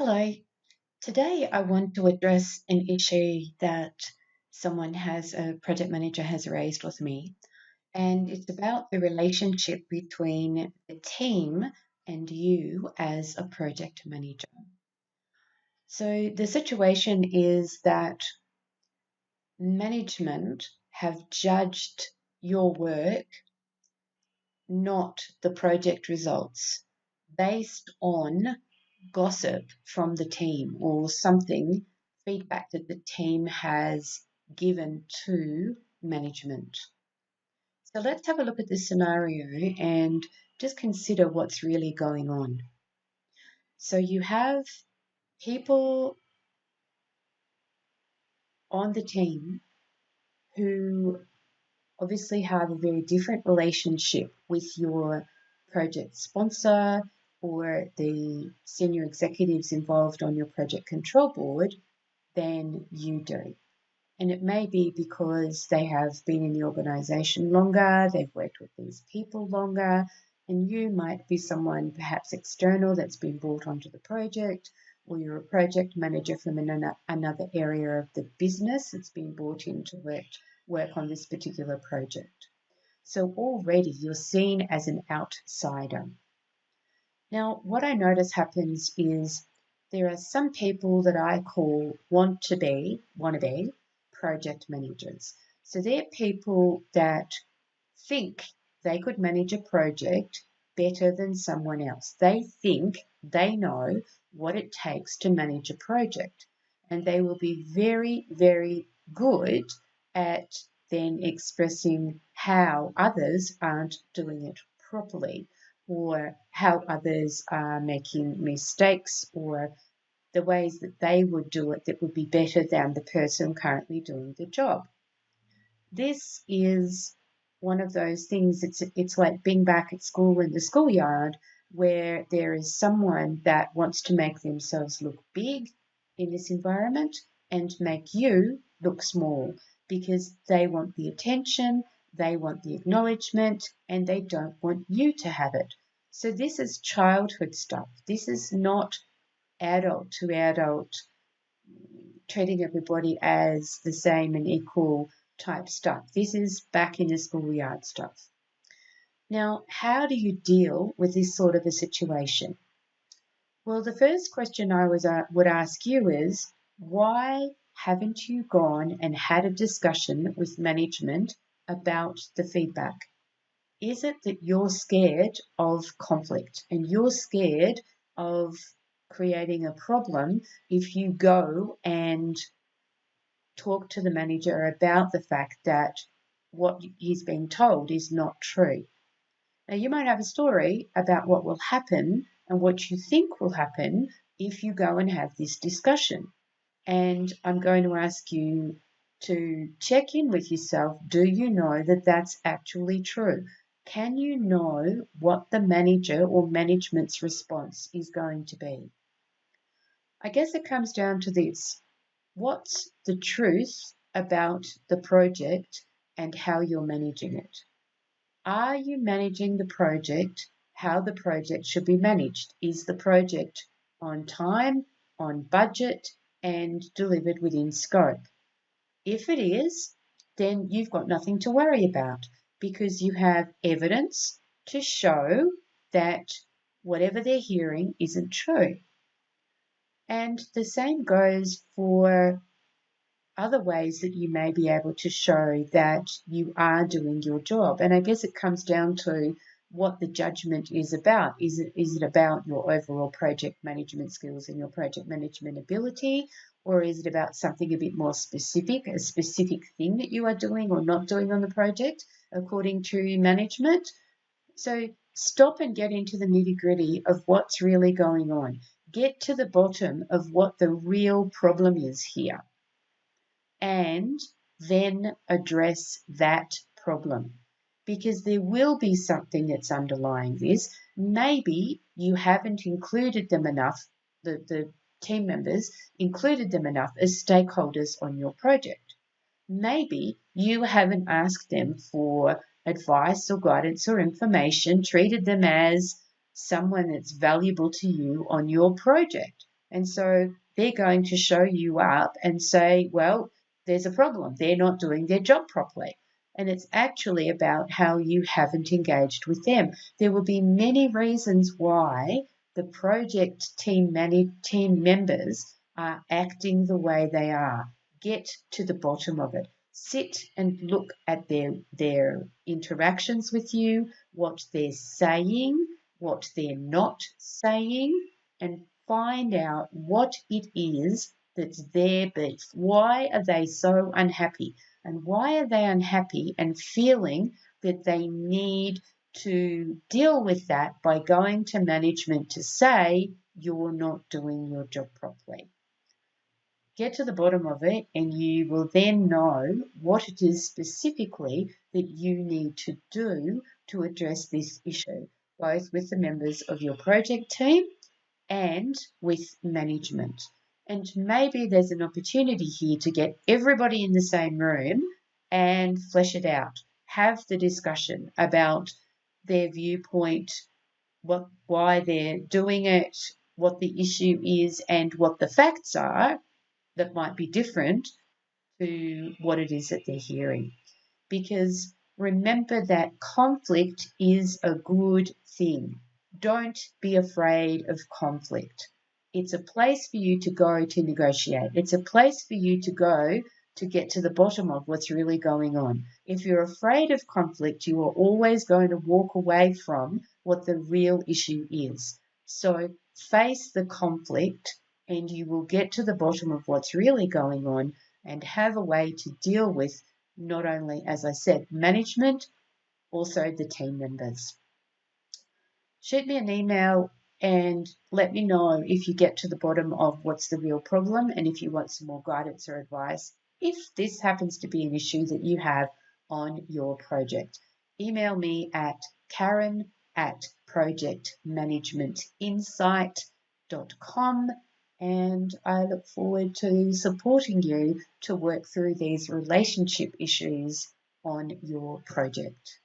Hello. Today I want to address an issue that a project manager has raised with me, and it's about the relationship between the team and you as a project manager. So the situation is that management have judged your work, not the project results, based on gossip from the team or something, feedback that the team has given to management. So let's have a look at this scenario and just consider what's really going on. So you have people on the team who obviously have a very different relationship with your project sponsor or the senior executives involved on your project control board than you do. And it may be because they have been in the organisation longer, they've worked with these people longer, and you might be someone perhaps external that's been brought onto the project, or you're a project manager from another area of the business that's been brought in to work on this particular project. So already you're seen as an outsider. Now, what I notice happens is there are some people that I call wannabe project managers. So they're people that think they could manage a project better than someone else. They think they know what it takes to manage a project, and they will be very, very good at then expressing how others aren't doing it properly, or how others are making mistakes, or the ways that they would do it that would be better than the person currently doing the job. This is one of those things, it's like being back at school in the schoolyard where there is someone that wants to make themselves look big in this environment and make you look small because they want the attention, they want the acknowledgement, and they don't want you to have it. So this is childhood stuff. This is not adult to adult treating everybody as the same and equal type stuff. This is back in the schoolyard stuff. Now, how do you deal with this sort of a situation? Well, the first question I would ask you is, why haven't you gone and had a discussion with management about the feedback? Is it that you're scared of conflict and you're scared of creating a problem if you go and talk to the manager about the fact that what he's being told is not true? Now, you might have a story about what will happen and what you think will happen if you go and have this discussion. And I'm going to ask you to check in with yourself. Do you know that that's actually true? Can you know what the manager or management's response is going to be? I guess it comes down to this. What's the truth about the project and how you're managing it? Are you managing the project how the project should be managed? Is the project on time, on budget, and delivered within scope? If it is, then you've got nothing to worry about because you have evidence to show that whatever they're hearing isn't true. And the same goes for other ways that you may be able to show that you are doing your job. And I guess it comes down to what the judgment is about. Is it about your overall project management skills and your project management ability? Or is it about something a bit more specific, a specific thing that you are doing or not doing on the project according to management? So stop and get into the nitty-gritty of what's really going on. Get to the bottom of what the real problem is here, and then address that problem, because there will be something that's underlying this. Maybe you haven't included them enough, the team members included them enough as stakeholders on your project. Maybe you haven't asked them for advice or guidance or information, treated them as someone that's valuable to you on your project. And so they're going to show you up and say, well, there's a problem. They're not doing their job properly. And it's actually about how you haven't engaged with them. There will be many reasons why the project team members are acting the way they are. Get to the bottom of it. Sit and look at their interactions with you, what they're saying, what they're not saying, and find out what it is that's their beef. Why are they so unhappy? And why are they unhappy and feeling that they need to deal with that by going to management to say you're not doing your job properly? Get to the bottom of it, and you will then know what it is specifically that you need to do to address this issue, both with the members of your project team and with management. And maybe there's an opportunity here to get everybody in the same room and flesh it out. Have the discussion about their viewpoint, why they're doing it, what the issue is, and what the facts are that might be different to what it is that they're hearing. Because remember that conflict is a good thing. Don't be afraid of conflict. It's a place for you to go to negotiate. It's a place for you to go to get to the bottom of what's really going on. If you're afraid of conflict, you are always going to walk away from what the real issue is. So face the conflict and you will get to the bottom of what's really going on and have a way to deal with not only, as I said, management, also the team members. Shoot me an email and let me know if you get to the bottom of what's the real problem and if you want some more guidance or advice, if this happens to be an issue that you have on your project. Email me at karen@projectmanagementinsight.com, and I look forward to supporting you to work through these relationship issues on your project.